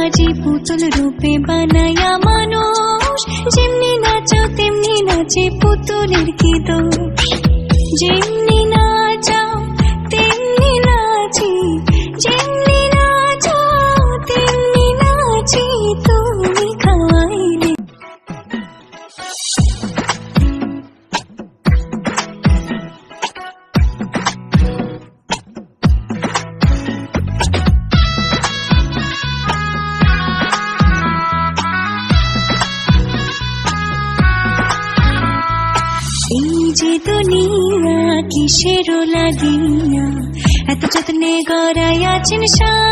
সাজি পুতুল রূপে বানায়া মানুষ, যেমনি নাচো তেমনি নাচে পুতুলের কি দোষ। যেমনি নাচাও তেমনি নাচি, যেমনি নাচাও তেমনি নাচি, তুমি খাওয়াইলে। এই যে দুনিয়া কিসেরও লাগিয়া, এত যত্নে গড়াইয়াছেন সাজ।